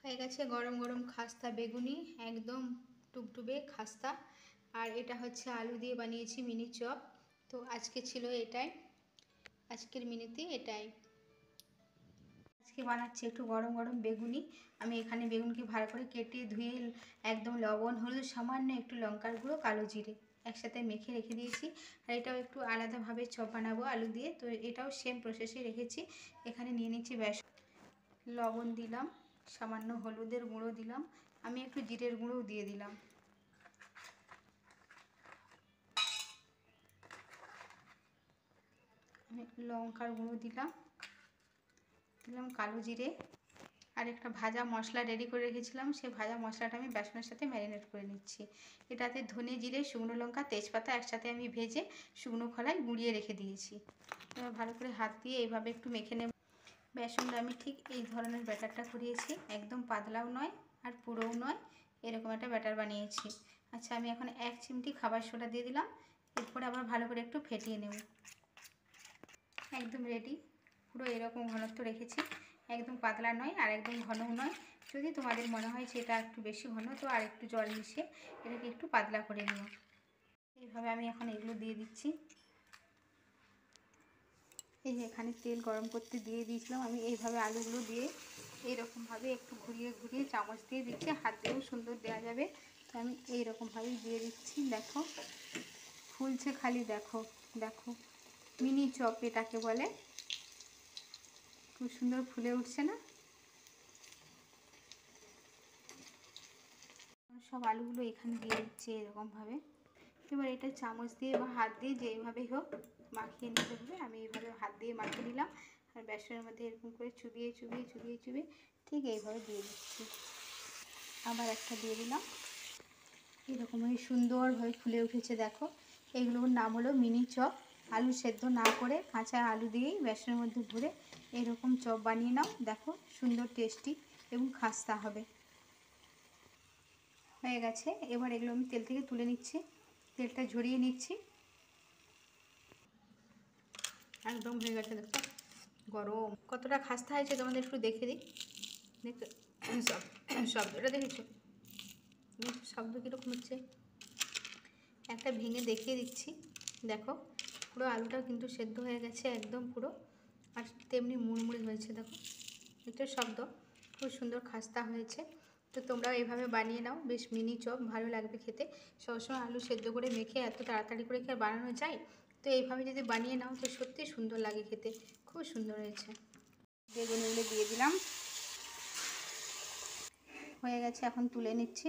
হয়ে গেছে গরম গরম খাস্তা বেগুনি, একদম টুকটুকে খাস্তা। আর এটা হচ্ছে আলু দিয়ে বানিয়েছি মিনি চপ। তো আজকে ছিল এটাই, আজকের মিনিতে এটাই। আজকে বানাচ্ছি একটু গরম গরম বেগুনি। আমি এখানে বেগুনকে ভালো করে কেটে ধুয়ে একদম লবণ হলুদ সামান্য একটু লঙ্কার গুঁড়ো কালো জিরে একসাথে মেখে রেখে দিয়েছি। আর এটাও একটু আলাদাভাবে চপ বানাবো আলু দিয়ে, তো এটাও সেম প্রসেসে রেখেছি। এখানে নিয়ে নিচ্ছি বেসন, লবণ দিলাম, সামান্য হলুদের গুঁড়ো দিলাম, আমি একটু জিরের গুঁড়োও দিয়ে দিলাম, আমি লঙ্কার গুঁড়ো দিলাম, কালো জিরে। আর একটা ভাজা মশলা রেডি করে রেখেছিলাম, সেই ভাজা মশলাটা আমি বেসনের সাথে ম্যারিনেট করে নিচ্ছি। এটাতে ধনে জিরে শুকনো লঙ্কা তেজপাতা একসাথে আমি ভেজে শুকনো খোলায় গুঁড়িয়ে রেখে দিয়েছি। এবার ভালো করে হাত দিয়ে এইভাবে একটু মেখে নেব। বেসনটা আমি ঠিক এই ধরনের ব্যাটারটা করিয়েছি, একদম পাতলাও নয় আর পুরোও নয়, এরকম একটা ব্যাটার বানিয়েছি। আচ্ছা, আমি এখন 1 চিমটি খাবার সোডা দিয়ে দিলাম। এরপরে আবার ভালো করে একটু ফেটিয়ে নেব। একদম রেডি, পুরো এরকম ঘনত্ব রেখেছি, একদম পাতলা নয় আর একদম ঘনও নয়। যদি তোমাদের মনে হয় যে এটা একটু বেশি ঘন, তো আর একটু জল মিশিয়ে এটাকে একটু পাতলা করে নিও। এইভাবে আমি এখন এগুলো দিয়ে দিচ্ছি। এই যে এখানে তেল গরম করতে দিয়ে দিয়েছিলাম, আমি এইভাবে আলুগুলো দিয়ে এইরকমভাবে একটু ঘুরিয়ে ঘুরিয়ে চামচ দিয়ে দিচ্ছি, হাত দিয়েও সুন্দর দেওয়া যাবে। তো আমি এইরকমভাবেই দিয়ে দিচ্ছি। দেখো ফুলছে, খালি দেখো দেখো, মিনি চপ এটাকে বলে। খুব সুন্দর ফুলে উঠছে না? সব আলুগুলো এখানে দিয়ে দিচ্ছি এরকমভাবে। এবার এটা চামচ দিয়ে বা হাত দিয়ে যেইভাবেই হোক মাখিয়ে নিতে হবে। আমি এইভাবে হাত দিয়ে মাখিয়ে নিলাম, আর বেসনের মধ্যে এরকম করে চুবিয়ে চুবিয়ে চুবিয়ে চুবিয়ে ঠিক এইভাবে দিয়ে দিচ্ছি। আবার একটা দিয়ে দিলাম, এরকমভাবে সুন্দরভাবে ফুলে উঠেছে দেখো। এগুলোর নাম হলো মিনি চপ। আলু সেদ্ধ না করে কাঁচা আলু দিয়েই বেসনের মধ্যে ভরে এরকম চপ বানিয়ে নাও, দেখো সুন্দর টেস্টি এবং খাস্তা হবে। হয়ে গেছে, এবার এগুলো আমি তেল থেকে তুলে নিচ্ছি, তেলটা ঝরিয়ে নিচ্ছি। একদম হয়ে গেছে, দেখো গরম কতটা খাস্তা হয়েছে, তোমাদের একটু দেখে দিই। দেখো শব্দটা দেখেছো, শব্দ কীরকম হচ্ছে, একটা ভেঙে দেখিয়ে দিচ্ছি। দেখো পুরো আলুটাও কিন্তু সেদ্ধ হয়ে গেছে একদম পুরো, আর তেমনি মুড়মুড়ে হয়েছে। দেখো একটা শব্দ, খুব সুন্দর খাস্তা হয়েছে। তো তোমরাও এইভাবে বানিয়ে নাও, বেশ মিনি চপ ভালো লাগবে খেতে। সবসময় আলু সেদ্ধ করে মেখে এত তাড়াতাড়ি করে কি আর বানানো যায়? তো এইভাবে যদি বানিয়ে নাও তো সত্যি সুন্দর লাগে খেতে, খুব সুন্দর হয়েছে। বেগুনগুলো দিয়ে দিলাম, হয়ে গেছে, এখন তুলে নিচ্ছি।